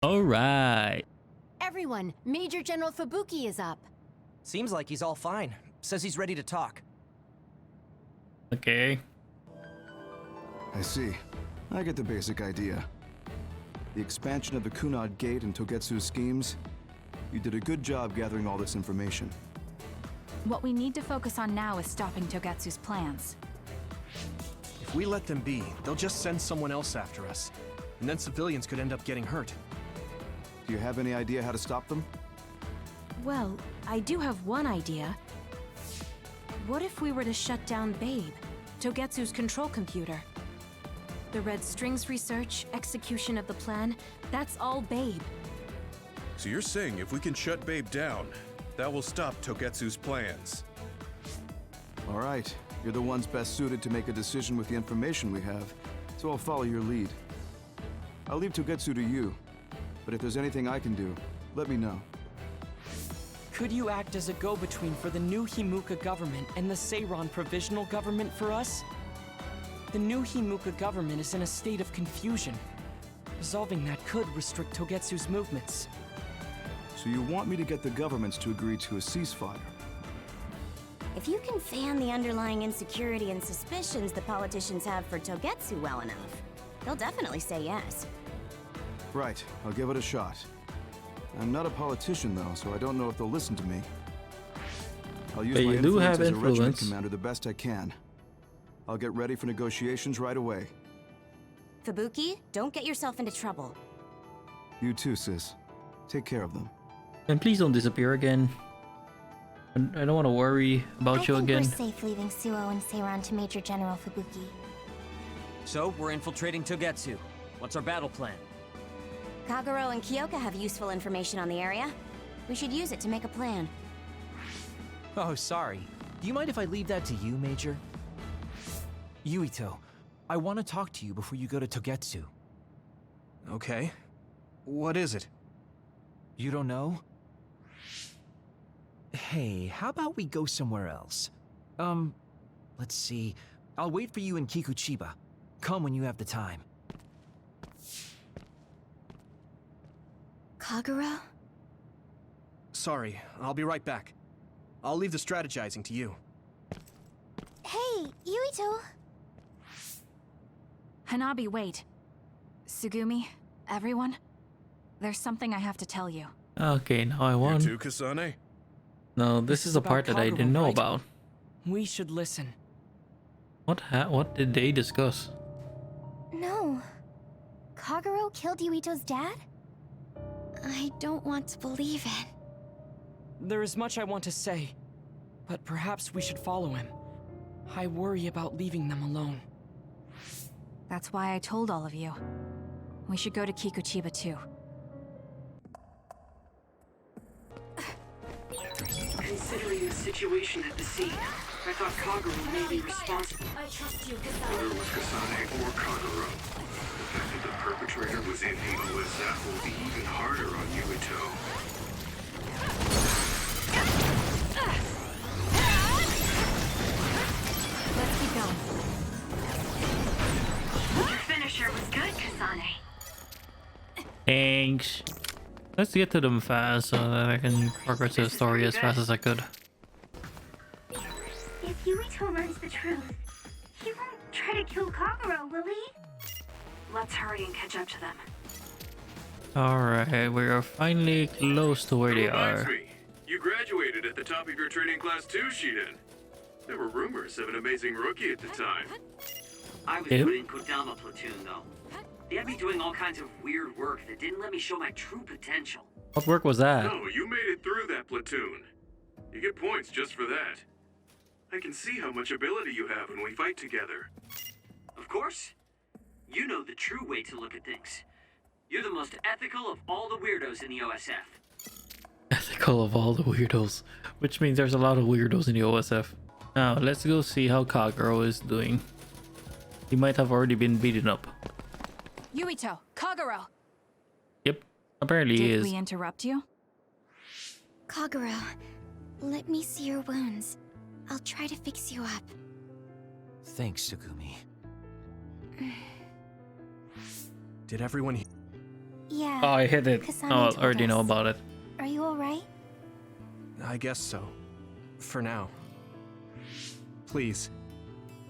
All right. Everyone, Major General Fubuki is up. Seems like he's all fine. Says he's ready to talk. Okay. I see. I get the basic idea. The expansion of the Kunad Gate and Togetsu's schemes. You did a good job gathering all this information. What we need to focus on now is stopping Togetsu's plans. If we let them be, they'll just send someone else after us. And then civilians could end up getting hurt. Do you have any idea how to stop them? Well, I do have one idea. What if we were to shut down Babe, Togetsu's control computer? The Red Strings research, execution of the plan, that's all Babe. So you're saying if we can shut Babe down, that will stop Togetsu's plans? All right. You're the ones best suited to make a decision with the information we have, so I'll follow your lead. I'll leave Togetsu to you, but if there's anything I can do, let me know. Could you act as a go-between for the new Himuka government and the Seiran provisional government for us? The new Himuka government is in a state of confusion. Resolving that could restrict Togetsu's movements. So you want me to get the governments to agree to a ceasefire? If you can fan the underlying insecurity and suspicions the politicians have for Togetsu well enough, they'll definitely say yes. Right, I'll give it a shot. I'm not a politician though, so I don't know if they'll listen to me. I'll use But my you do influence have as a regiment influence. commander the best I can. I'll get ready for negotiations right away. Fubuki, don't get yourself into trouble. You too, sis. Take care of them. And please don't disappear again. I don't want to worry about you again. I think we're safe leaving Suo and Seiran to Major General Fubuki. So, we're infiltrating Togetsu. What's our battle plan? Kagero and Kyoka have useful information on the area. We should use it to make a plan. Oh, sorry. Do you mind if I leave that to you, Major? Yuito, I want to talk to you before you go to Togetsu. Okay. What is it? You don't know? Hey, how about we go somewhere else? Let's see. I'll wait for you in Kikuchiba. Come when you have the time. Kagero? Sorry, I'll be right back. I'll leave the strategizing to you. Hey, Yuito! Hanabi, wait. Sugumi, everyone, there's something I have to tell you. Okay, now I won. You too, Kasane? No, this is the part that I didn't know about. We should listen. What did they discuss? No. Kagero killed Yuito's dad? I don't want to believe it. There is much I want to say, but perhaps we should follow him. I worry about leaving them alone. That's why I told all of you. We should go to Kikuchiba too. Considering the situation at the scene, I thought Kagero may be responsible. I trust you, Whether it was Kasane or Kagero, the fact that the perpetrator was in the OSF will be even harder on Yuito. Let's keep going. Your finisher was good, Kasane. Thanks. Let's get to them fast so that I can progress the story as fast as I could. If Yuito learns the truth, he won't try to kill Kagero, will he? Let's hurry and catch up to them. Alright, we are finally close to where they Reminds are. me, you graduated at the top of your training class too, Shiden. There were rumors of an amazing rookie at the time. I was Yep. put in Kodama platoon, though. They had me doing all kinds of weird work that didn't let me show my true potential. What work was that? No, you made it through that platoon. You get points just for that. I can see how much ability you have when we fight together. Of course. You know the true way to look at things. You're the most ethical of all the weirdos in the OSF. Ethical of all the weirdos. Which means there's a lot of weirdos in the OSF. Now, let's go see how Kagero is doing. He might have already been beaten up. Yuito, Kagero! Yep, apparently he Did is. we interrupt you? Kagero, let me see your wounds. I'll try to fix you up. Thanks, Sugumi. Did everyone Yeah, Yeah. Oh, I hit it. Kasane Oh, I told already know us. about it. Are you alright? I guess so. For now. Please,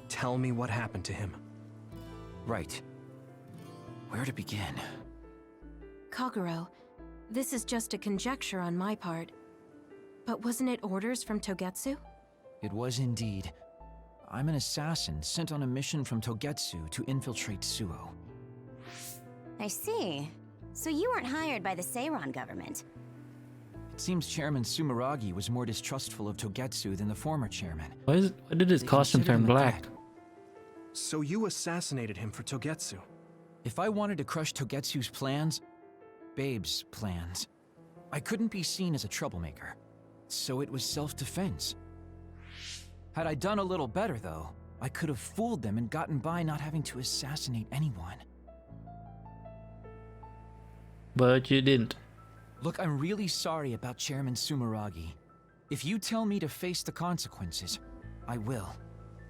tell me what happened to him. Right. Where to begin? Kagero, this is just a conjecture on my part. But wasn't it orders from Togetsu? It was indeed. I'm an assassin sent on a mission from Togetsu to infiltrate Suo. I see. So you weren't hired by the Seiron government. It seems Chairman Sumeragi was more distrustful of Togetsu than the former chairman. Why did his They costume considered turn him a black? threat. So you assassinated him for Togetsu? If I wanted to crush Togetsu's plans, Babe's plans, I couldn't be seen as a troublemaker. So it was self-defense. Had I done a little better, though, I could have fooled them and gotten by not having to assassinate anyone. But you didn't. Look, I'm really sorry about Chairman Sumeragi. If you tell me to face the consequences, I will.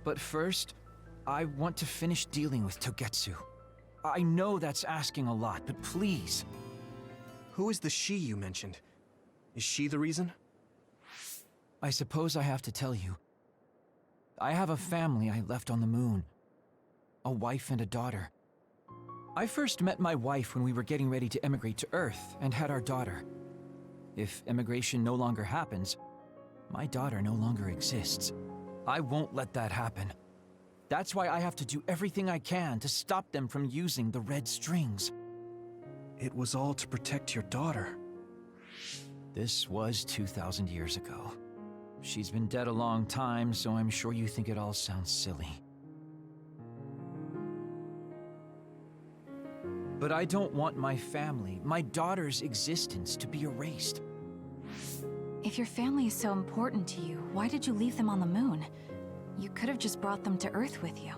But first, I want to finish dealing with Togetsu. I know that's asking a lot, but please. Who is the she you mentioned? Is she the reason? I suppose I have to tell you. I have a family I left on the moon. A wife and a daughter. I first met my wife when we were getting ready to emigrate to Earth and had our daughter. If emigration no longer happens, my daughter no longer exists. I won't let that happen. That's why I have to do everything I can to stop them from using the red strings. It was all to protect your daughter. This was 2,000 years ago. She's been dead a long time, so I'm sure you think it all sounds silly. But I don't want my family, my daughter's existence, to be erased. If your family is so important to you, why did you leave them on the moon? You could have just brought them to Earth with you.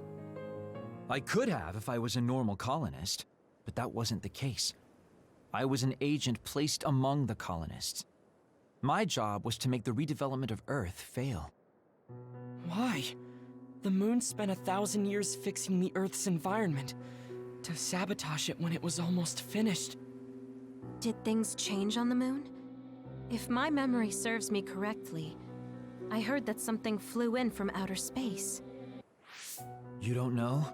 I could have if I was a normal colonist, but that wasn't the case. I was an agent placed among the colonists. My job was to make the redevelopment of Earth fail. Why? The moon spent 1,000 years fixing the Earth's environment. To sabotage it when it was almost finished. Did things change on the moon? If my memory serves me correctly, I heard that something flew in from outer space. You don't know?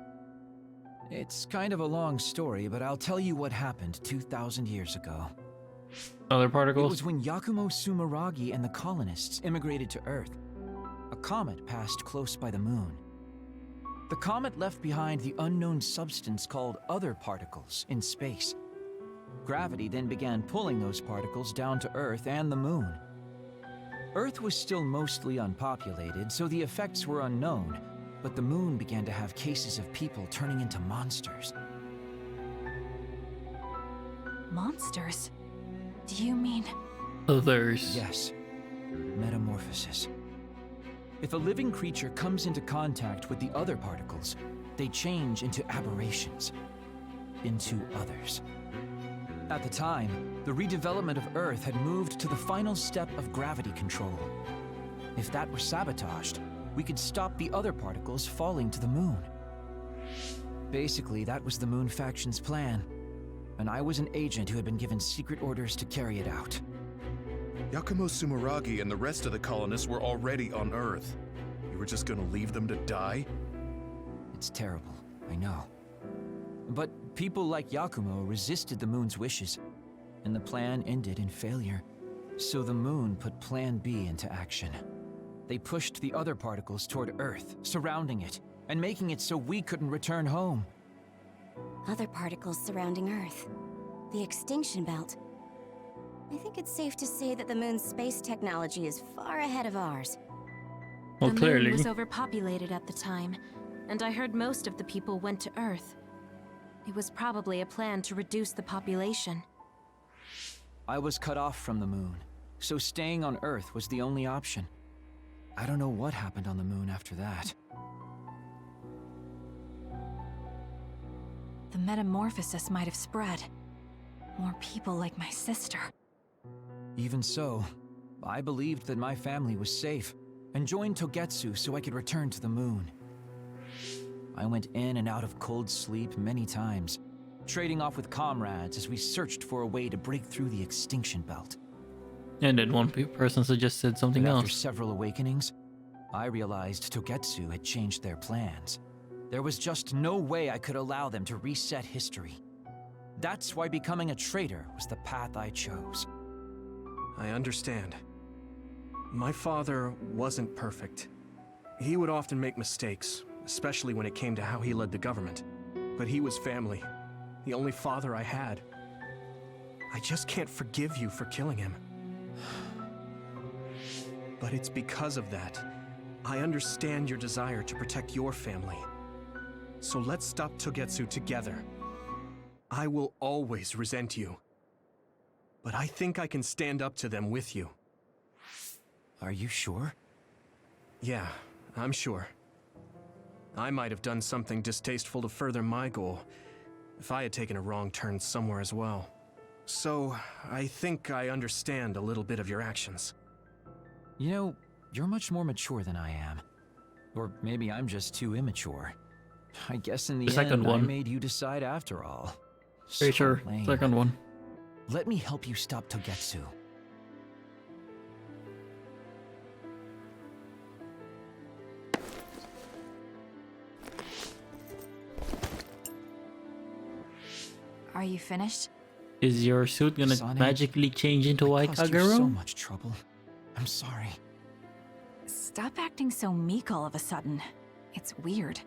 It's kind of a long story, but I'll tell you what happened 2,000 years ago. Other It particles? was when Yakumo Sumeragi and the colonists immigrated to Earth. A comet passed close by the moon. The comet left behind the unknown substance called other particles in space. Gravity then began pulling those particles down to Earth and the moon. Earth was still mostly unpopulated, so the effects were unknown, but the moon began to have cases of people turning into monsters. Monsters? Do you mean... Others. Yes. Metamorphosis. If a living creature comes into contact with the other particles, they change into aberrations. Into others. At the time, the redevelopment of Earth had moved to the final step of gravity control. If that were sabotaged, we could stop the other particles falling to the moon. Basically, that was the Moon Faction's plan, and I was an agent who had been given secret orders to carry it out. Yakumo Sumeragi and the rest of the colonists were already on Earth. You were just gonna leave them to die? It's terrible, I know. But people like Yakumo resisted the moon's wishes, and the plan ended in failure. So the moon put Plan B into action. They pushed the other particles toward Earth, surrounding it, and making it so we couldn't return home. Other particles surrounding Earth. The extinction belt. I think it's safe to say that the moon's space technology is far ahead of ours. Well, The clearly. moon was overpopulated at the time, and I heard most of the people went to Earth. It was probably a plan to reduce the population. I was cut off from the moon, so staying on Earth was the only option. I don't know what happened on the moon after that. The metamorphosis might have spread. More people like my sister. Even so, I believed that my family was safe, and joined Togetsu so I could return to the moon. I went in and out of cold sleep many times, trading off with comrades as we searched for a way to break through the extinction belt. And then one person suggested something But after else. several awakenings, I realized Togetsu had changed their plans. There was just no way I could allow them to reset history. That's why becoming a traitor was the path I chose. I understand. My father wasn't perfect. He would often make mistakes, especially when it came to how he led the government. But he was family, the only father I had. I just can't forgive you for killing him. But it's because of that. I understand your desire to protect your family. So let's stop Togetsu together. I will always resent you. But I think I can stand up to them with you. Are you sure? Yeah, I'm sure. I might have done something distasteful to further my goal, if I had taken a wrong turn somewhere as well. So, I think I understand a little bit of your actions. You know, you're much more mature than I am. Or maybe I'm just too immature. I guess in the second end, one. I made you decide after all. Pretty sure. lame. Second one. Let me help you stop Togetsu. Are you finished? Is your suit gonna Kasane, magically change into I White caused you so Kagero? much trouble. I'm sorry. Stop acting so meek all of a sudden. It's weird.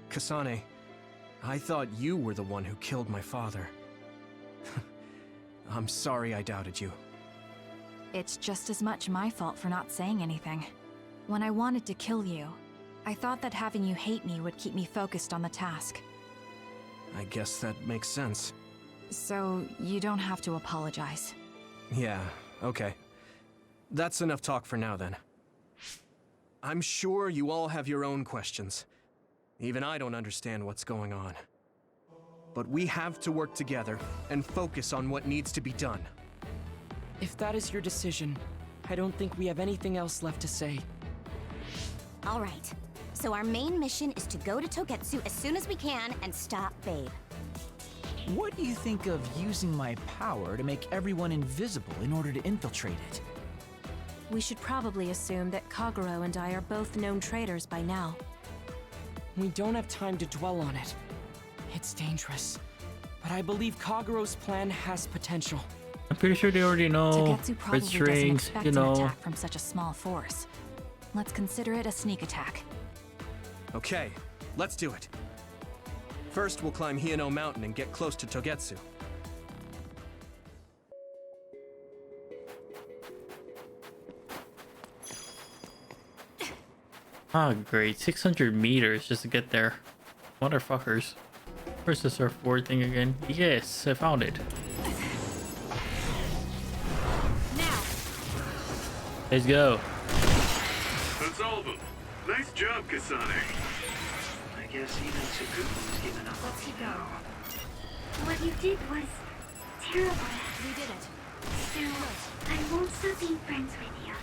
Kasane, I thought you were the one who killed my father. I'm sorry I doubted you. It's just as much my fault for not saying anything. When I wanted to kill you, I thought that having you hate me would keep me focused on the task. I guess that makes sense. So, you don't have to apologize. Yeah, okay. That's enough talk for now then. I'm sure you all have your own questions. Even I don't understand what's going on. But we have to work together and focus on what needs to be done. If that is your decision, I don't think we have anything else left to say. All right. So our main mission is to go to Togetsu as soon as we can and stop Babe. What do you think of using my power to make everyone invisible in order to infiltrate it? We should probably assume that Kagero and I are both known traitors by now. We don't have time to dwell on it. It's dangerous. But I believe Kagero's plan has potential. I'm pretty sure they already know Togetsu red probably doesn't strings, expect you an know. attack from such a small force. Let's consider it a sneak attack. Okay, let's do it. First, we'll climb Hiyano Mountain and get close to Togetsu. Ah, great. 600 meters just to get there. Motherfuckers. Where's the surfboard thing again? Yes, I found it. Now! Let's go. That's all of them. Nice job, Kasane. I guess even Tsukuma's given up. Let's keep going. What you did was terrible. We did it. So, I won't stop being friends with you.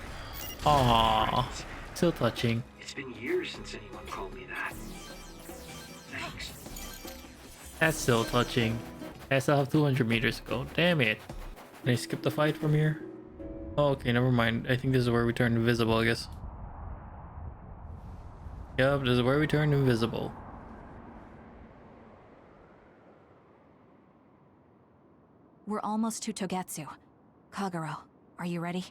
Aww. So touching. It's been years since anyone called me that. Thanks. That's so touching. I still have 200 meters to go. Damn it. Can I skip the fight from here? Oh, okay, never mind. I think this is where we turn invisible, I guess. Yup, this is where we turn invisible. We're almost to Togetsu. Kagero, are you ready?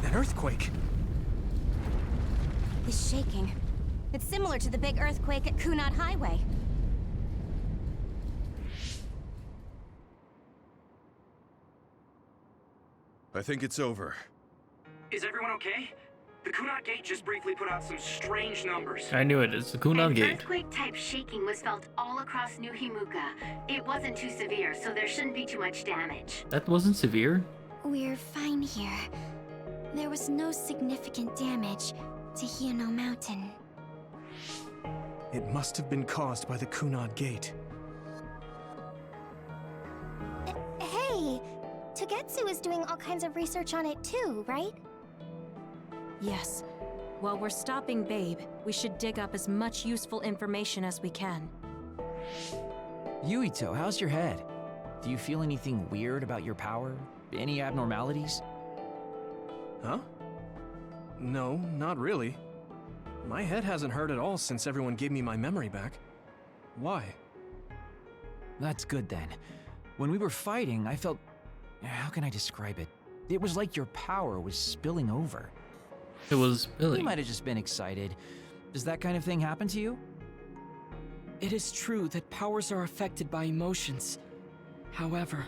An earthquake! It's shaking. It's similar to the big earthquake at Kunad Highway. I think it's over. Is everyone okay? The Kunad Gate just briefly put out some strange numbers. I knew it. It's the Kunal Gate. Earthquake-type shaking was felt all across New Himuka. It wasn't too severe, so there shouldn't be too much damage. That wasn't severe. We're fine here. There was no significant damage to Hiyano Mountain. It must have been caused by the Kunad Gate. Hey! Togetsu is doing all kinds of research on it too, right? Yes. While we're stopping Babe, we should dig up as much useful information as we can. Yuito, how's your head? Do you feel anything weird about your power? Any abnormalities? Huh? No, not really. My head hasn't hurt at all since everyone gave me my memory back. Why? That's good then. When we were fighting, I felt... How can I describe it? It was like your power was spilling over. It was spilling. You might have just been excited. Does that kind of thing happen to you? It is true that powers are affected by emotions. However,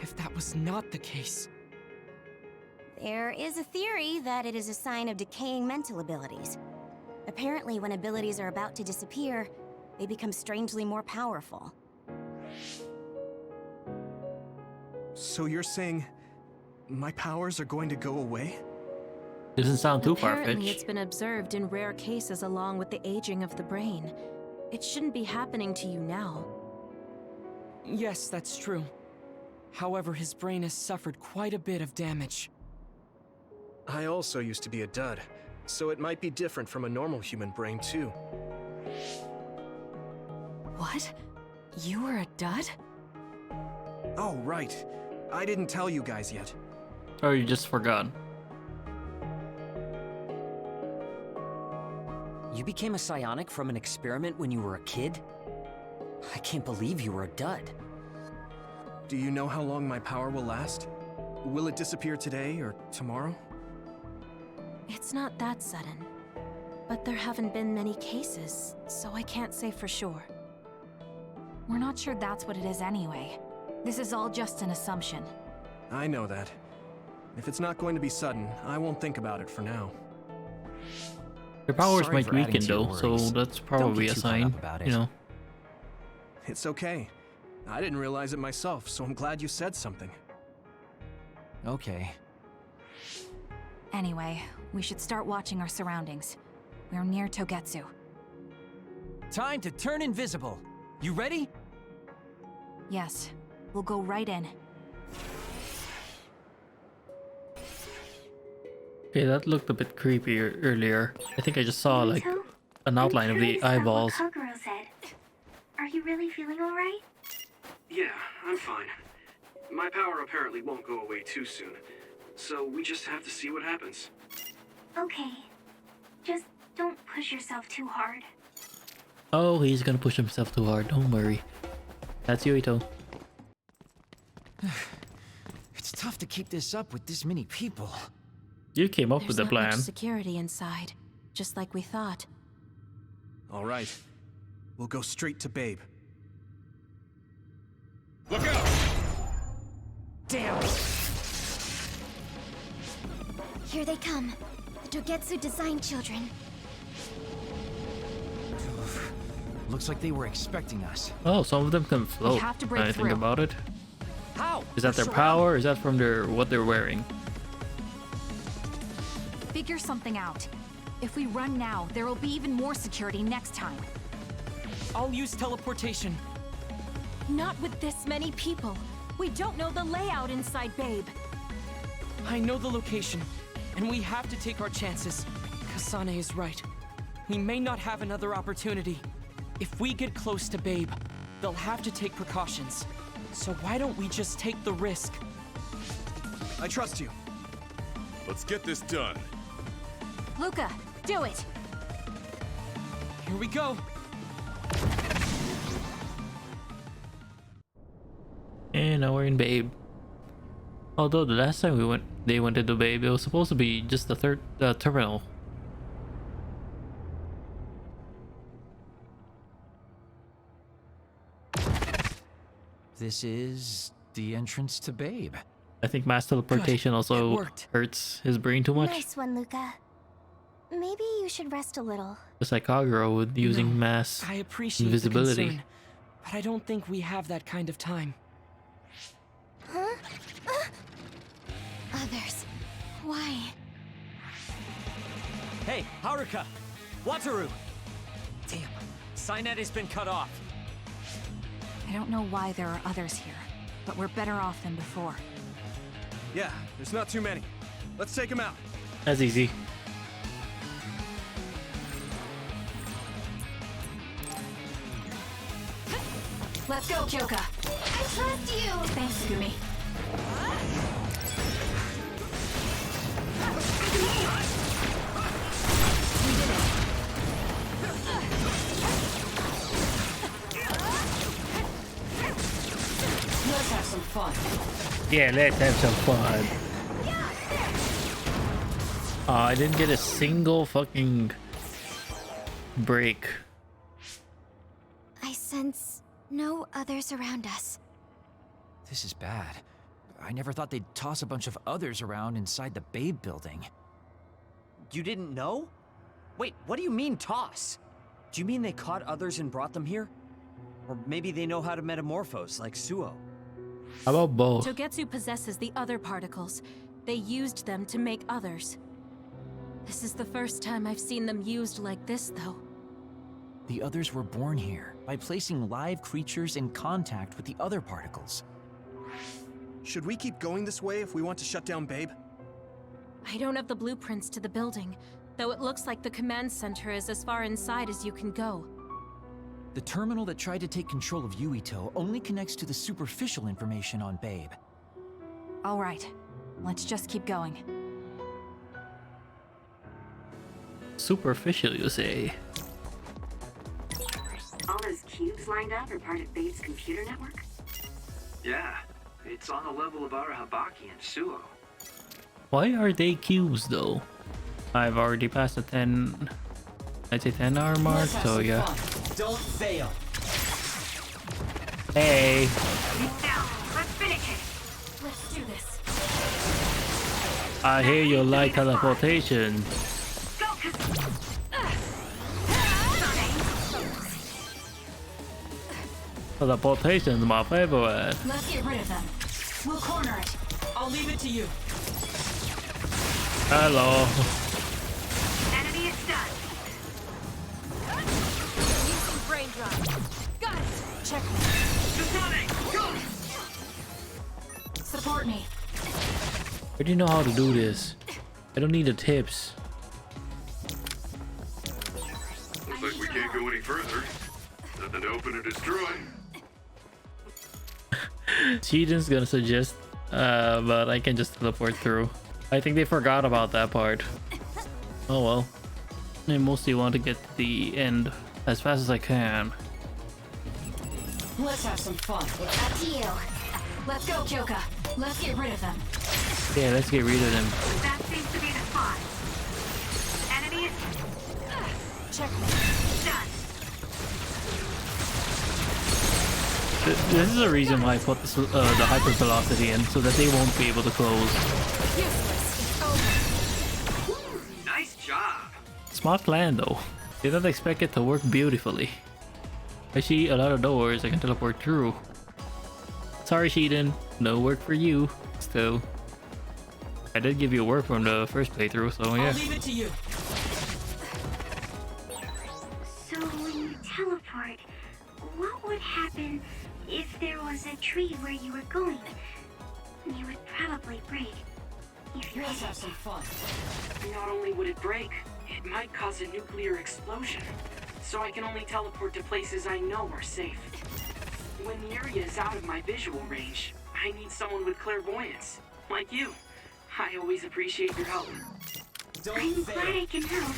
if that was not the case... There is a theory that it is a sign of decaying mental abilities. Apparently, when abilities are about to disappear, they become strangely more powerful. So you're saying my powers are going to go away? Doesn't sound too Apparently, far-fetched. it's been observed in rare cases along with the aging of the brain. It shouldn't be happening to you now. Yes, that's true. However, his brain has suffered quite a bit of damage. I also used to be a dud, so it might be different from a normal human brain too. What? You were a dud? Oh, right. I didn't tell you guys yet. Or you just forgot. You became a psionic from an experiment when you were a kid? I can't believe you were a dud. Do you know how long my power will last? Will it disappear today or tomorrow? It's not that sudden. But there haven't been many cases, so I can't say for sure. We're not sure that's what it is anyway. This is all just an assumption. I know that. If it's not going to be sudden, I won't think about it for now. Their powers Sorry might for adding weaken to your though, so worries. that's Don't probably get a too caught sign. up about it. You know. It's okay. I didn't realize it myself, so I'm glad you said something. Okay. Anyway, we should start watching our surroundings. We're near Togetsu. Time to turn invisible. You ready? Yes, we'll go right in. Okay, that looked a bit creepy earlier. I think I just saw like an outline of the eyeballs. Kaguro said. Are you really feeling all right? Yeah, I'm fine. My power apparently won't go away too soon, so we just have to see what happens. Okay. Just don't push yourself too hard. Oh, he's gonna push himself too hard. Don't worry. That's Yuito. It's tough to keep this up with this many people. You came up with There's the not much plan. security inside, just like we thought. All right. We'll go straight to Babe. Look out! Damn! Here they come. The Togetsu design children. Looks like they were expecting us. Oh, some of them can float. have to break I think through. about it. How? Is that their power? Or is that from their what they're wearing? Figure something out. If we run now, there will be even more security next time. I'll use teleportation. Not with this many people. We don't know the layout inside Babe. I know the location, and we have to take our chances. Kasane is right. We may not have another opportunity. If we get close to Babe, they'll have to take precautions. So why don't we just take the risk? I trust you. Let's get this done. Luca, do it! Here we go. And now we're in Babe. Although the last time they went into Babe, it was supposed to be just the third terminal. This is the entrance to Babe. I think mass teleportation Good. It also worked. hurts his brain too much. Nice one, Luca. Maybe you should rest a little. Just like Kaguro with using No, mass I appreciate invisibility. the concern, but I don't think we have that kind of time. Huh? Others. Why? Hey, Haruka! Wataru! Damn, Signet has been cut off. I don't know why there are others here, but we're better off than before. Yeah, there's not too many. Let's take him out. That's easy. Let's go, Kyoka. I trust you! Thanks, Gumi. We did it. Let's have some fun. Yeah, let's have some fun. I didn't get a single fucking break. I sense no others around us. This is bad. I never thought they'd toss a bunch of others around inside the Babe building. You didn't know? Wait, what do you mean toss? Do you mean they caught others and brought them here? Or maybe they know how to metamorphose, like Suo? How about both? Togetsu possesses the other particles. They used them to make others. This is the first time I've seen them used like this, though. The others were born here by placing live creatures in contact with the other particles. Should we keep going this way if we want to shut down Babe? I don't have the blueprints to the building, though it looks like the command center is as far inside as you can go. The terminal that tried to take control of Yuito only connects to the superficial information on Babe. All right, let's just keep going. Superficial, you say? All those cubes lined up are part of Babe's computer network? Yeah, it's on the level of Arahabaki and Suo. Why are they cubes though? I've already passed the 10, I'd say 10 hour mark, so yeah. Don't fail. Hey, Now, let's finish it! Let's do this. I hear you like teleportation. Go, Kasane! Teleportation's my favorite. Let's get rid of them. We'll corner it. I'll leave it to you. Hello. Enemy is done! Using brain drive. Got it. Check. Kasane, go! Support me. I do you know how to do this? I don't need the tips. Looks like we can't go any further. Nothing to open or destroy. Cheating's gonna suggest, but I can just teleport through. I think they forgot about that part. Oh well. I mostly want to get to the end as fast as I can. Let's have some fun. It's up to you. Let's go, Kyoka. Let's get rid of them. Yeah, let's get rid of them. That seems to be the spot. Enemy is Check. done. This is the reason why I put this, the hyper velocity in, so that they won't be able to close. Useless. It's over. Nice job. Smart plan though. Did not expect it to work beautifully. I see a lot of doors I can teleport through. Sorry Shiden, no work for you. Still, I did give you work from the first playthrough, so yeah. I'll leave it to you. So when you teleport, what would happen if there was a tree where you were going? You would probably break if you Let's hit have it. some fun. Not only would it break, it might cause a nuclear explosion. So I can only teleport to places I know are safe. When the area is out of my visual range, I need someone with clairvoyance. Like you. I always appreciate your help. Don't I'm fail. glad I can help,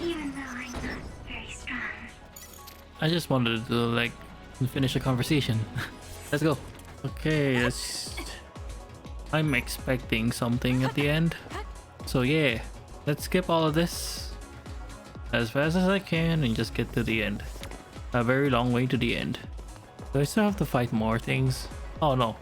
even though I'm not very strong. I just wanted to like finish the conversation. Let's go. Okay, I'm expecting something at the end. So yeah, let's skip all of this as fast as I can and just get to the end. A very long way to the end. Do I still have to fight more things? Oh no.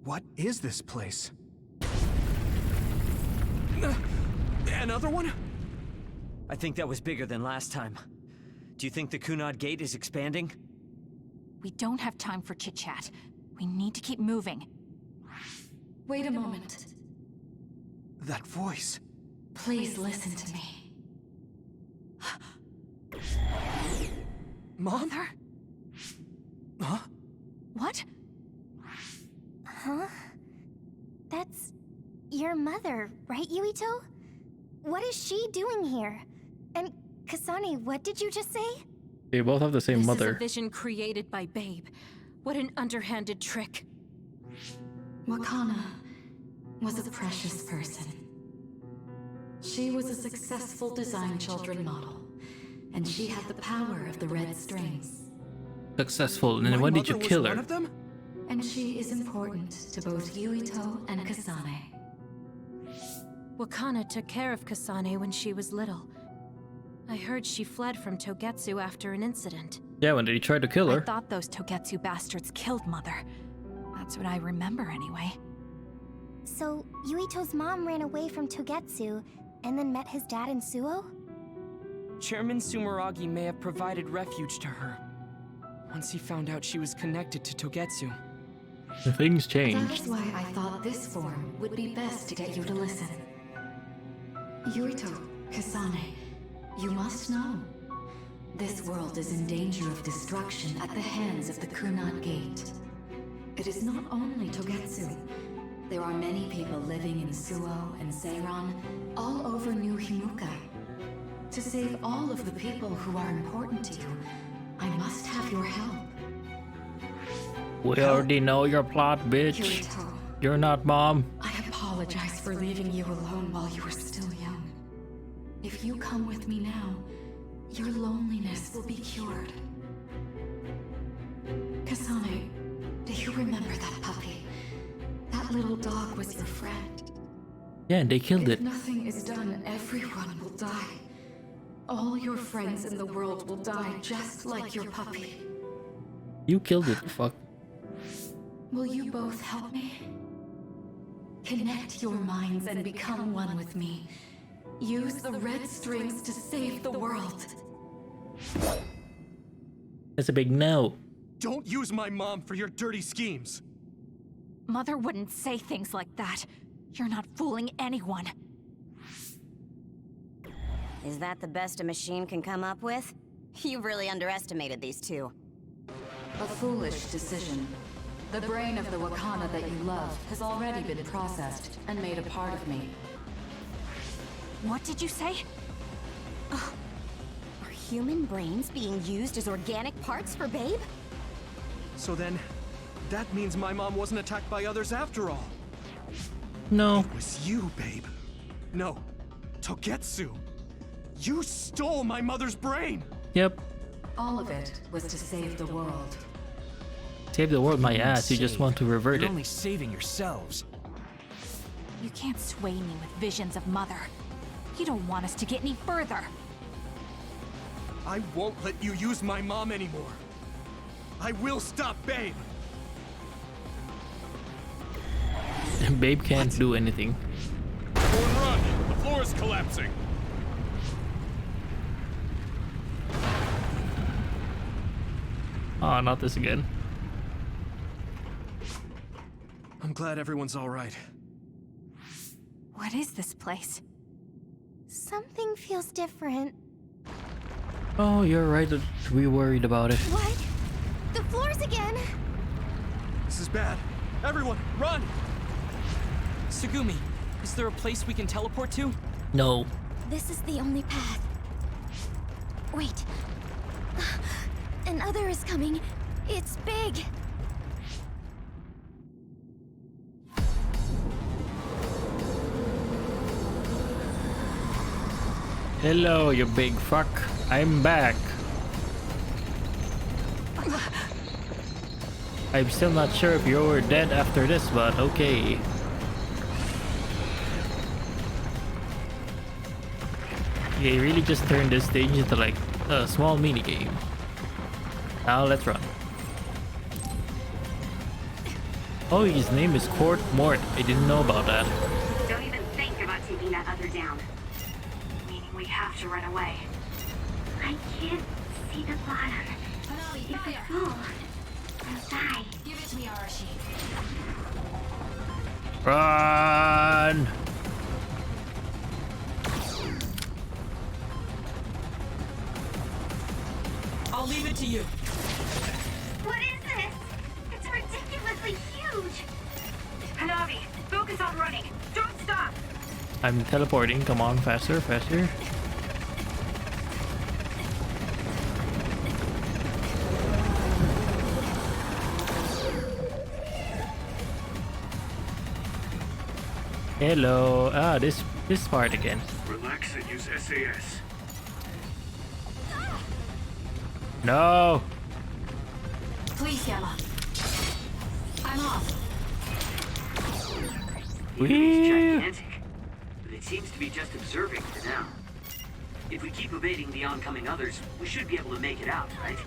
What is this place? Another one? I think that was bigger than last time. Do you think the Kunad Gate is expanding? We don't have time for chit-chat. We need to keep moving. Wait a moment. That voice. Please listen to me. Mom? Mother? Huh? What? Huh? That's your mother. mother, right, Yuito? What is she doing here? And Kasane, what did you just say? They both have the same This mother. is a vision created by Babe. What an underhanded trick. Wakana was a precious person. She was a successful design children model, and she had the power of the red strings. Successful, and then when did you kill her? And she is important to both Yuito and Kasane. Wakana took care of Kasane when she was little. I heard she fled from Togetsu after an incident. Yeah, when did he try to kill her? I thought those Togetsu bastards killed Mother. That's what I remember anyway. So, Yuito's mom ran away from Togetsu and then met his dad in Suo? Chairman Sumeragi may have provided refuge to her once he found out she was connected to Togetsu. Things That changed. is why I thought this form would be best to get you to listen. Yuito, Kasane, you must know. This world is in danger of destruction at the hands of the Kunat Gate. It is not only Togetsu. There are many people living in Suo and Seiron, all over New Himuka. To save all of the people who are important to you, I must have your help. We already know your plot, bitch. Yuito, You're not mom. I apologize for leaving you alone while you were still young. If you come with me now, your loneliness will be cured. Kasane, do you remember that puppy? That little dog was your friend. Yeah, and they killed If it. nothing is done, everyone will die. All your friends in the world will die just like your puppy. You killed it, fuck. Will you both help me? Connect your minds and become one with me. Use the red strings to save the world. That's a big no. Don't use my mom for your dirty schemes. Mother wouldn't say things like that. You're not fooling anyone. Is that the best a machine can come up with? You've really underestimated these two. A foolish decision. The brain of the Wakana that you love has already been processed and made a part of me. What did you say? Are human brains being used as organic parts for Babe? So then, that means my mom wasn't attacked by others after all. No. It was you, babe. No, Togetsu. You stole my mother's brain! Yep. All of it was to save the world. Save the world, my ass. You just want to revert You're it. only saving yourselves. You can't sway me with visions of Mother. You don't want us to get any further. I won't let you use my mom anymore. I will stop Babe. Babe can't do anything. Everyone run! The floor is collapsing! Oh, not this again. I'm glad everyone's all right. What is this place? Something feels different. Oh, you're right to be worried about it. What? The floors again! This is bad. Everyone, run! Tsugumi, is there a place we can teleport to? No. This is the only path. Wait. Another is coming. It's big. Hello, you big fuck. I'm back. I'm still not sure if you're dead after this, but okay. They really just turned this stage into like a small mini game. Now let's run. Oh, his name is Court Mort. I didn't know about that. Don't even think about taking that other down. Meaning we have to run away. I can't see the bottom. If I fall, I'll die. Give it to me, Arashi. Run! I'll leave it to you. What is this? It's ridiculously huge. Hanabi, focus on running. Don't stop. I'm teleporting. Come on, faster, faster. Hello. Ah, this part again. Relax and use SAS. No. Please, Yama. I'm off. The enemy's gigantic, but it seems to be just observing for now. If we keep evading the oncoming others, we should be able to make it out, right?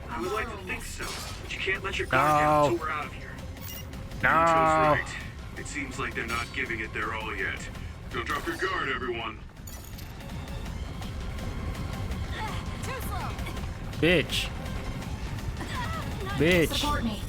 I would like to think so, but you can't let your guard down until we're out of here. Yuto's right. It seems like they're not giving it their all yet. Don't drop your guard, everyone. Bitch. Bitch. Support me.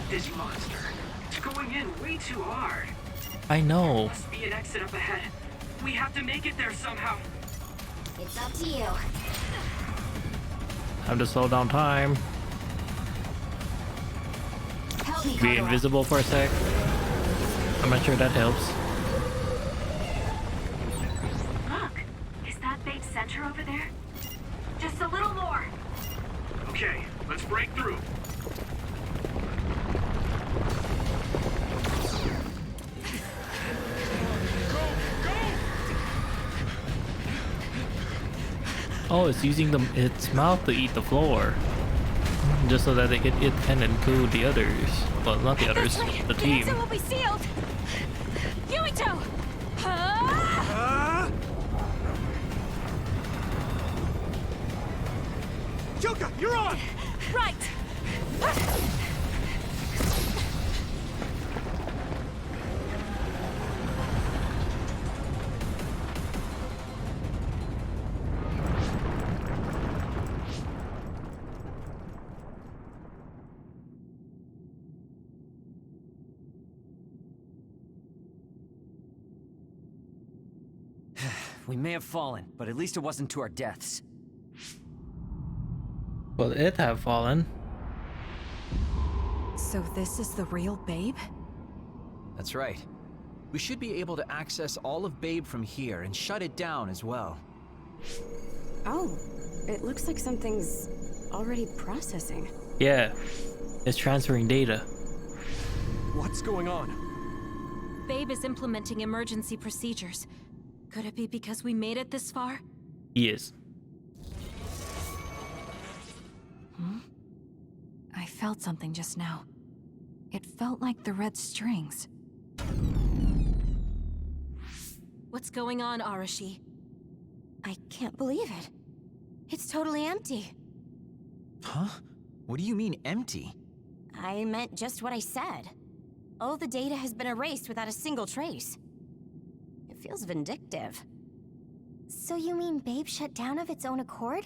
This monster. It's going in way too hard. I know. There must be an exit up ahead. We have to make it there somehow. It's up to you. Time to slow down time. Help me, Be Kagura. invisible for a sec. I'm not sure that helps. Look, is that big center over there? Just a little more. Okay, let's break through. Oh, it's using its mouth to eat the floor. Just so that it can include the others. Well, not the others, the team. The answer will be sealed. Yuito! Yuka, you're on! Right! We may have fallen, but at least it wasn't to our deaths. Well, it have fallen. So this is the real Babe? That's right. We should be able to access all of Babe from here and shut it down as well. Oh, it looks like something's already processing. Yeah, it's transferring data. What's going on? Babe is implementing emergency procedures. Could it be because we made it this far? Yes. I felt something just now. It felt like the red strings. What's going on, Arashi? I can't believe it. It's totally empty. Huh? What do you mean empty? I meant just what I said. All the data has been erased without a single trace. It feels vindictive. So you mean Babe shut down of its own accord?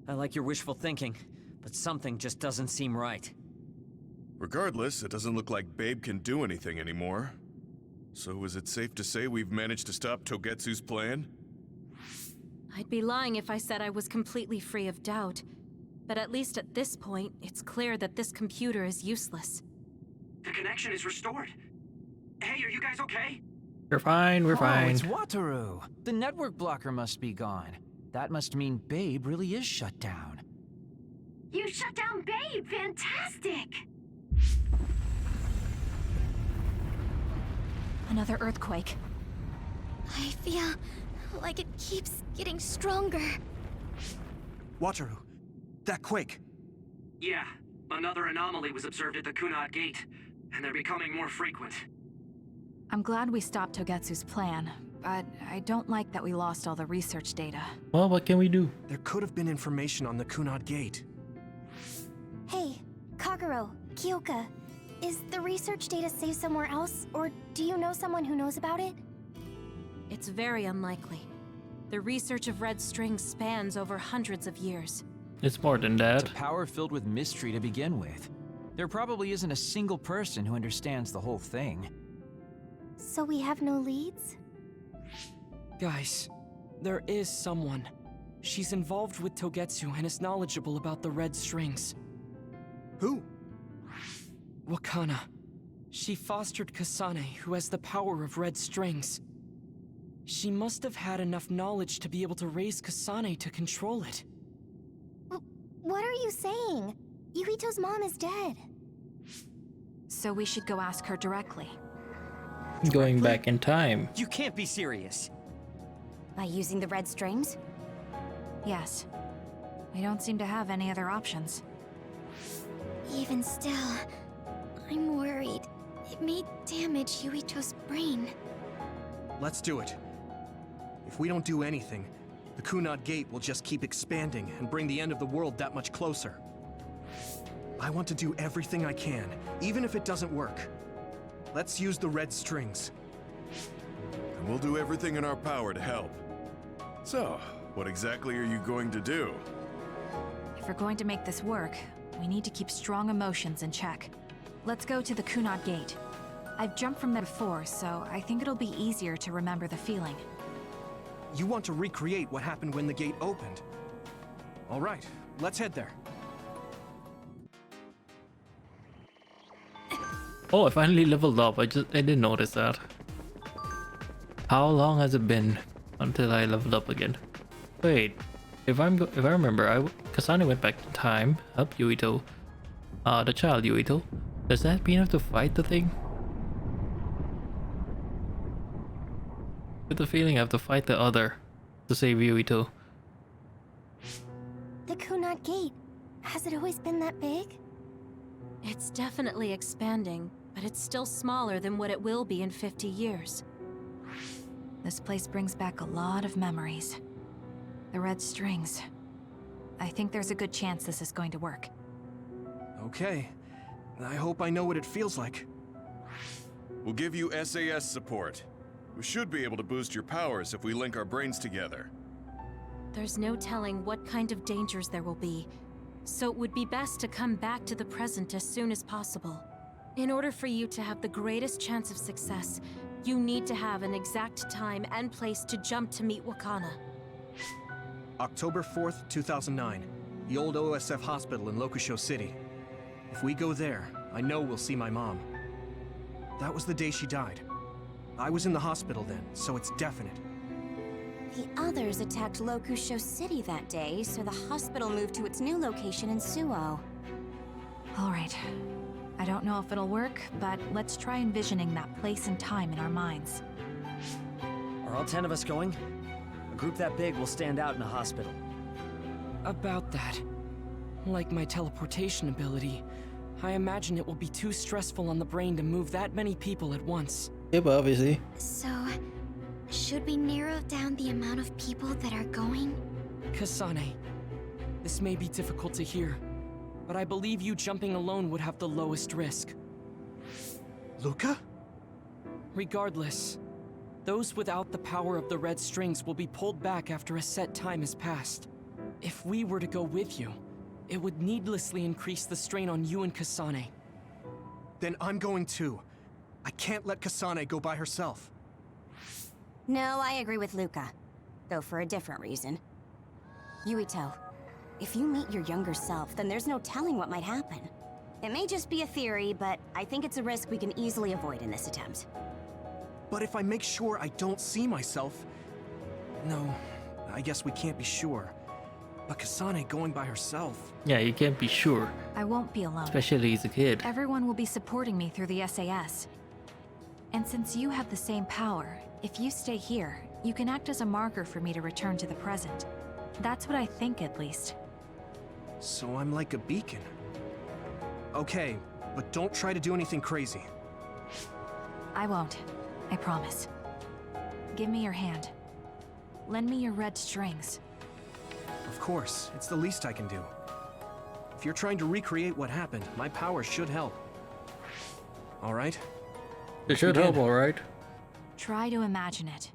I like your wishful thinking, but something just doesn't seem right. Regardless, it doesn't look like Babe can do anything anymore. So is it safe to say we've managed to stop Togetsu's plan? I'd be lying if I said I was completely free of doubt. But at least at this point, it's clear that this computer is useless. The connection is restored. Hey, are you guys okay? We're fine, we're Oh, fine. it's Wataru. The network blocker must be gone. That must mean Babe really is shut down. You shut down Babe! Fantastic! Another earthquake. I feel like it keeps getting stronger. Wataru, that quake. Yeah, another anomaly was observed at the Kunad Gate, and they're becoming more frequent. I'm glad we stopped Togetsu's plan, but I don't like that we lost all the research data. Well, what can we do? There could have been information on the Kunad Gate. Hey, Kaguro, Kyoka, is the research data saved somewhere else, or do you know someone who knows about it? It's very unlikely. The research of red strings spans over hundreds of years. It's more than that. It's a power filled with mystery to begin with. There probably isn't a single person who understands the whole thing. So we have no leads? Guys, there is someone. She's involved with Togetsu and is knowledgeable about the red strings. Who? Wakana. She fostered Kasane, who has the power of red strings. She must have had enough knowledge to be able to raise Kasane to control it. What are you saying? Yuito's mom is dead. So we should go ask her directly. Going back in time. You can't be serious. By using the red strings? Yes. We don't seem to have any other options. Even still, I'm worried. It may damage Yuito's brain. Let's do it. If we don't do anything, the Kunad Gate will just keep expanding and bring the end of the world that much closer. I want to do everything I can, even if it doesn't work. Let's use the red strings. And we'll do everything in our power to help. So, what exactly are you going to do? If we're going to make this work, we need to keep strong emotions in check. Let's go to the Kunad Gate. I've jumped from there before, so I think it'll be easier to remember the feeling. You want to recreate what happened when the gate opened? All right, let's head there. Oh, I finally leveled up. I didn't notice that. How long has it been until I leveled up again? Wait, if I remember, Kasane went back in time, helped Yuito, the child Yuito. Does that mean I have to fight the thing? With the feeling I have to fight the other to save Yuito. The Kunad Gate. Has it always been that big? It's definitely expanding, but it's still smaller than what it will be in 50 years. This place brings back a lot of memories. The red strings. I think there's a good chance this is going to work. Okay. I hope I know what it feels like. We'll give you SAS support. We should be able to boost your powers if we link our brains together. There's no telling what kind of dangers there will be, so it would be best to come back to the present as soon as possible. In order for you to have the greatest chance of success, you need to have an exact time and place to jump to meet Wakana. October 4th, 2009. The old OSF hospital in Lokusho City. If we go there, I know we'll see my mom. That was the day she died. I was in the hospital then, so it's definite. The others attacked Lokusho City that day, so the hospital moved to its new location in Suo. Alright. I don't know if it'll work, but let's try envisioning that place and time in our minds. Are all 10 of us going? A group that big will stand out in a hospital. About that. Like my teleportation ability, I imagine it will be too stressful on the brain to move that many people at once. Yeah, but obviously. So, should we narrow down the amount of people that are going? Kasane, this may be difficult to hear, but I believe you jumping alone would have the lowest risk. Luca? Regardless, those without the power of the red strings will be pulled back after a set time has passed. If we were to go with you, it would needlessly increase the strain on you and Kasane. Then I'm going too. I can't let Kasane go by herself. No, I agree with Luca. Though for a different reason. Yuito, if you meet your younger self, then there's no telling what might happen. It may just be a theory, but I think it's a risk we can easily avoid in this attempt. But if I make sure I don't see myself... No, I guess we can't be sure. But Kasane going by herself... Yeah, you can't be sure. I won't be alone. Especially as a kid. Everyone will be supporting me through the SAS. And since you have the same power, if you stay here, you can act as a marker for me to return to the present. That's what I think, at least. So I'm like a beacon. Okay, but don't try to do anything crazy. I won't. I promise. Give me your hand. Lend me your red strings. Of course, it's the least I can do. If you're trying to recreate what happened, my power should help. All right? It should help, all right. Try to imagine it.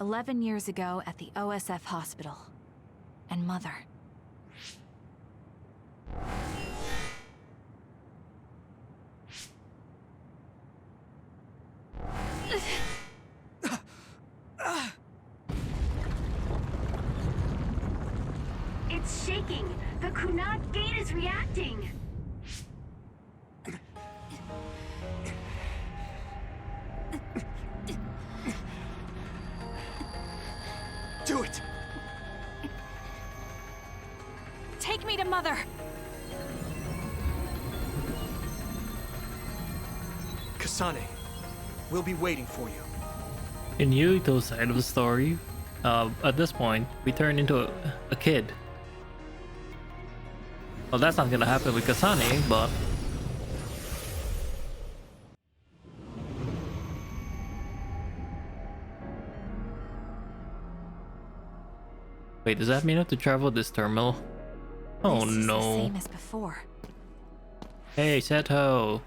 11 years ago at the OSF hospital. And Mother. It's shaking! The Kunad gate is reacting! Do it! Take me to Mother! Kasane, we'll be waiting for you. In Yuito's side of the story, at this point, we turn into a kid. Well, that's not gonna happen with Kasane, but... Wait, does that mean I have to travel this terminal? Oh This is no. the same as before. Hey, Seto.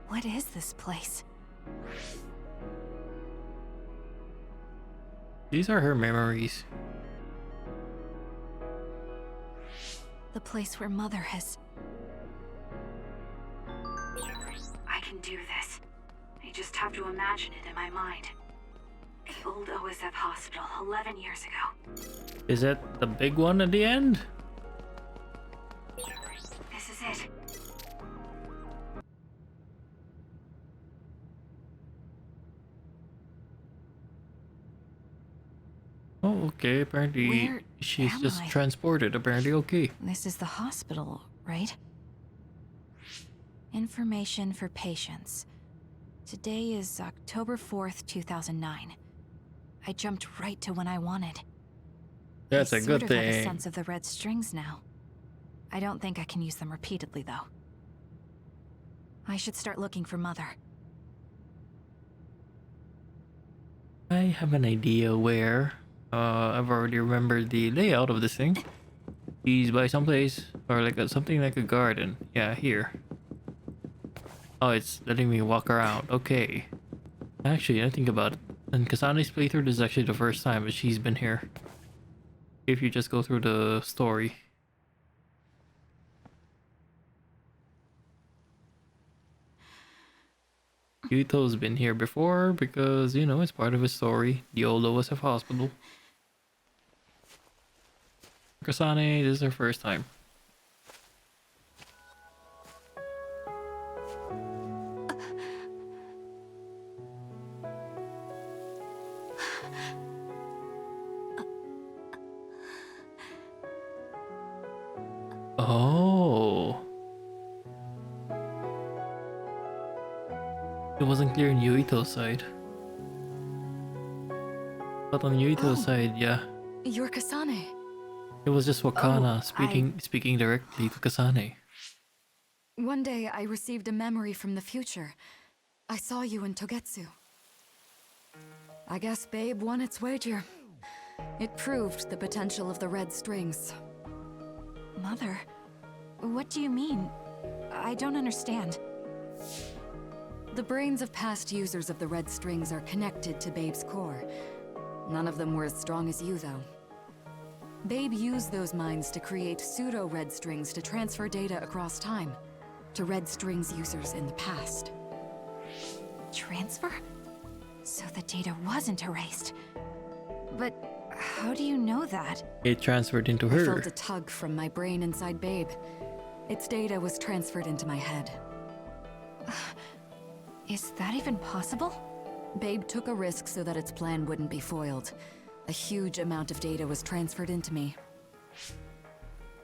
What is this place? These are her memories. The place where Mother has... I can do this. I just have to imagine it in my mind. The old OSF hospital 11 years ago. Is that the big one at the end? This is it. Oh, okay. Apparently Where she's am just I? transported. Apparently, okay. This is the hospital, right? Information for patients. Today is October 4th, 2009. I jumped right to when I wanted. That's I a sort good of have a thing. sense of the red strings now. I don't think I can use them repeatedly, though. I should start looking for Mother. I have an idea where. I've already remembered the layout of this thing. He's by someplace, or like something like a garden. Yeah, here. Oh, it's letting me walk around. Okay. Actually, I think about it. And Kasane's playthrough is actually the first time that she's been here. If you just go through the story. Yuito's been here before because, you know, it's part of his story. The old OSF hospital. Kasane, this is her first time. Oh. It wasn't clear in Yuito's side. But on Yuito's side, yeah. You're Kasane. It was just Wakana Oh, speaking directly to Kasane. One day I received a memory from the future. I saw you in Togetsu. I guess Babe won its wager. It proved the potential of the red strings. Mother? What do you mean? I don't understand. The brains of past users of the red strings are connected to Babe's core. None of them were as strong as you, though. Babe used those minds to create pseudo-red strings to transfer data across time to red strings users in the past. Transfer? So the data wasn't erased. But how do you know that? It transferred into I her. felt a tug from my brain inside Babe. Its data was transferred into my head. Is that even possible? Babe took a risk so that its plan wouldn't be foiled. A huge amount of data was transferred into me.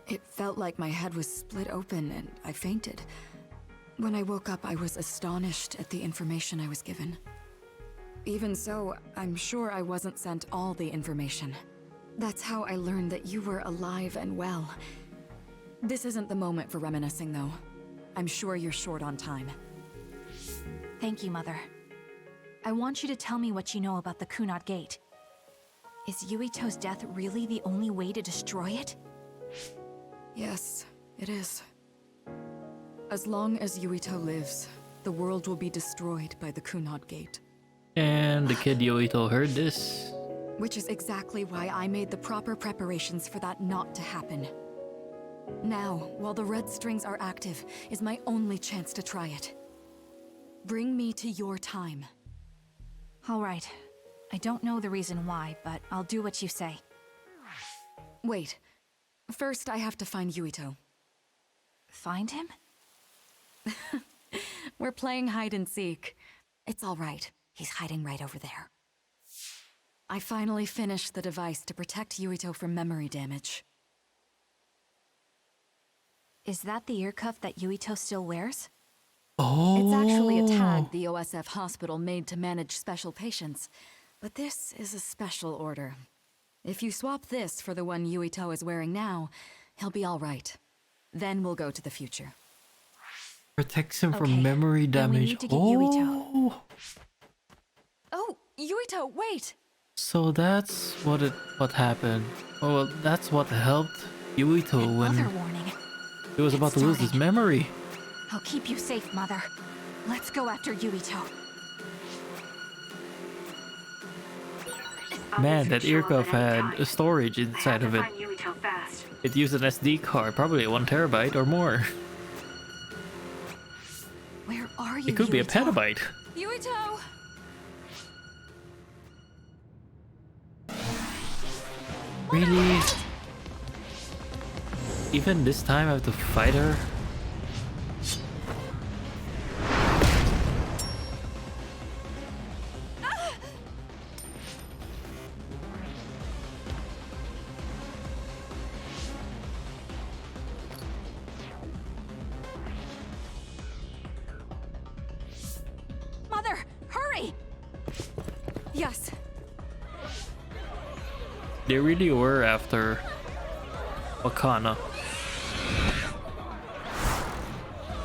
It felt like my head was split open and I fainted. When I woke up, I was astonished at the information I was given. Even so, I'm sure I wasn't sent all the information. That's how I learned that you were alive and well. This isn't the moment for reminiscing, though. I'm sure you're short on time. Thank you, Mother. I want you to tell me what you know about the Kunad Gate. Is Yuito's death really the only way to destroy it? Yes, it is. As long as Yuito lives, the world will be destroyed by the Kunad Gate. And the kid Yuito heard this. Which is exactly why I made the proper preparations for that not to happen. Now, while the red strings are active, is my only chance to try it. Bring me to your time. All right. I don't know the reason why, but I'll do what you say. Wait. First, I have to find Yuito. Find him? We're playing hide and seek. It's all right. He's hiding right over there. I finally finished the device to protect Yuito from memory damage. Is that the ear cuff that Yuito still wears? Oh. It's actually a tag the OSF hospital made to manage special patients. But this is a special order. If you swap this for the one Yuito is wearing now, he'll be all right. Then we'll go to the future. Protects him from memory damage. Then we need to get Yuito. Oh, Yuito, wait! So that's what happened. Oh, well, that's what helped Yuito when Another warning. he was about to lose his memory. I'll keep you safe, Mother. Let's go after Yuito. Man, that ear cuff had a storage inside of it. It used an SD card, probably 1 terabyte or more. Where are you? It could be a petabyte. Yuito! Really? Even this time I have to fight her? Mother, hurry! Yes. They really were after Wakana.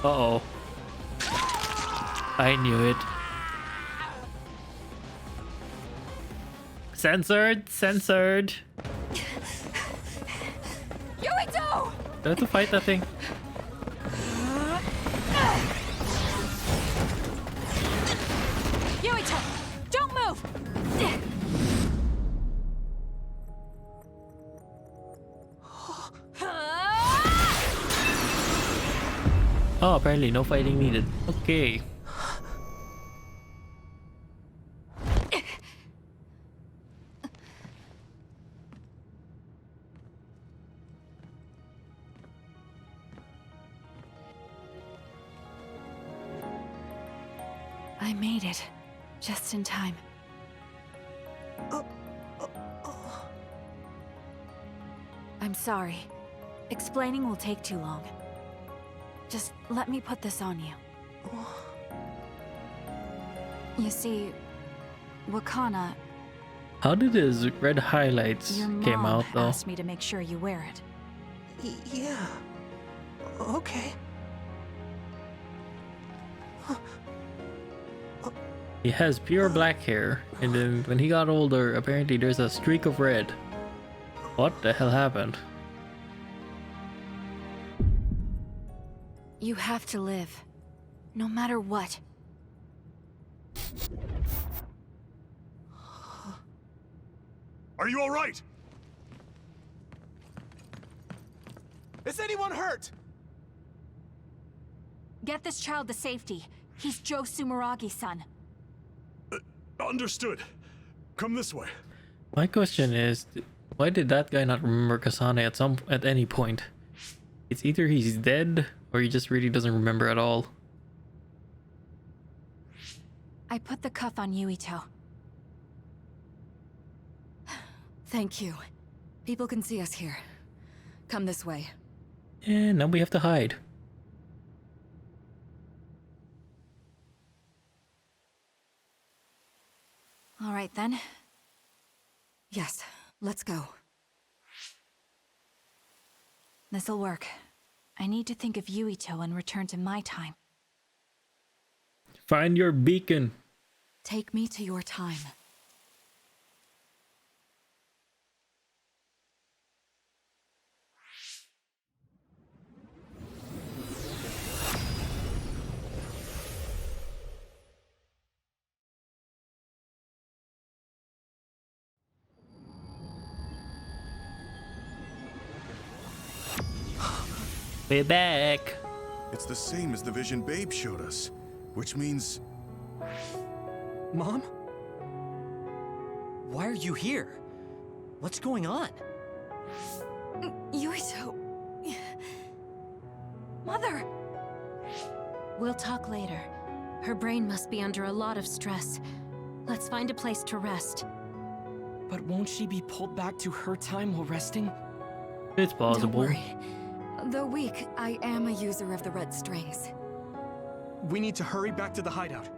Uh-oh. I knew it. Censored! Censored! Yuito! Do I have to fight that thing? Yuito, don't move! Oh, apparently no fighting needed. Okay. I made it. Just in time. I'm sorry. Explaining will take too long. Just let me put this on you. You see, Wakana... How did his red highlights Your mom came out though? asked me to make sure you wear it. Yeah. Okay. He has pure black hair, and then when he got older, apparently there's a streak of red. What the hell happened? You have to live. No matter what. Are you all right? Is anyone hurt? Get this child to safety. He's Joe Sumeragi's son. Understood. Come this way. My question is, why did that guy not remember Kasane at any point? It's either he's dead or he just really doesn't remember at all. I put the cuff on Yuito. Thank you. People can see us here. Come this way. And now we have to hide. All right then. Yes, let's go. This'll work. I need to think of Yuito and return to my time. Find your beacon. Take me to your time. Way back. It's the same as the vision Babe showed us, which means... Mom? Why are you here? What's going on? Yuito. Mother! We'll talk later. Her brain must be under a lot of stress. Let's find a place to rest. But won't she be pulled back to her time while resting? It's possible. Don't worry. Though weak, I am a user of the red strings. We need to hurry back to the hideout.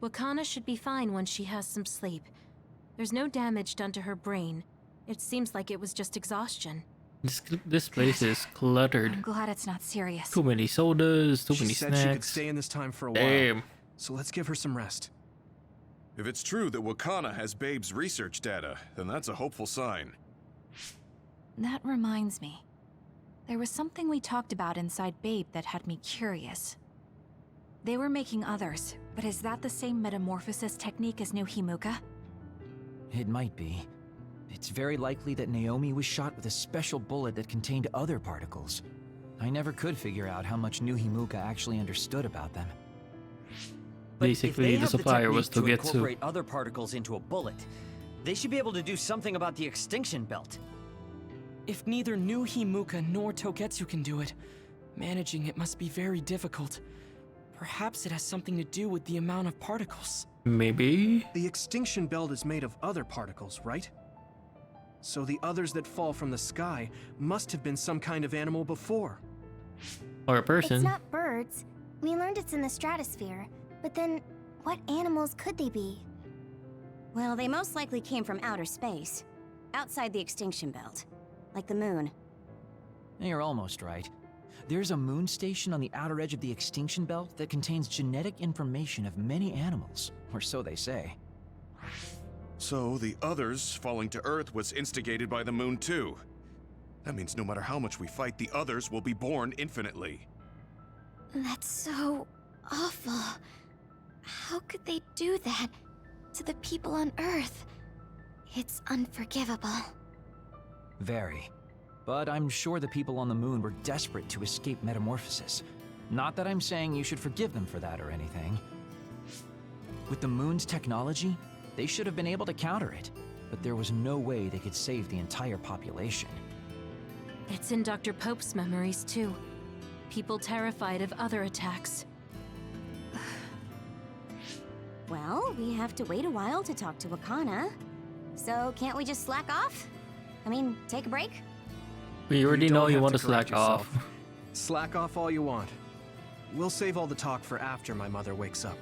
Wakana should be fine once she has some sleep. There's no damage done to her brain. It seems like it was just exhaustion. This place is cluttered. I'm glad it's not serious. Too many sodas, too She many said she could snacks. stay in this time for a while. Damn. So let's give her some rest. If it's true that Wakana has Babe's research data, then that's a hopeful sign. That reminds me. There was something we talked about inside Babe that had me curious. They were making others, but is that the same metamorphosis technique as New Himuka? It might be. It's very likely that Naomi was shot with a special bullet that contained other particles. I never could figure out how much New Himuka actually understood about them. But if Basically, they the have supplier was technique Togetsu. incorporate other particles into a bullet, they should be able to do something about the extinction belt. If neither New Himuka nor Togetsu can do it, managing it must be very difficult. Perhaps it has something to do with the amount of particles. Maybe? The extinction belt is made of other particles, right? So the others that fall from the sky must have been some kind of animal before. Or a person. It's not birds. We learned it's in the stratosphere. But then, what animals could they be? Well, they most likely came from outer space. Outside the extinction belt. Like the moon. You're almost right. There's a moon station on the outer edge of the extinction belt that contains genetic information of many animals, or so they say. So the others falling to Earth was instigated by the moon too. That means no matter how much we fight, the others will be born infinitely. That's so awful. How could they do that to the people on Earth? It's unforgivable. Very. But I'm sure the people on the moon were desperate to escape metamorphosis. Not that I'm saying you should forgive them for that or anything. With the moon's technology, they should have been able to counter it, but there was no way they could save the entire population. It's in Dr. Pope's memories, too. People terrified of other attacks. Well, we have to wait a while to talk to Wakana. So can't we just slack off? I mean, take a break? We already know don't you have want to correct slack off. yourself. Slack off all you want. We'll save all the talk for after my mother wakes up.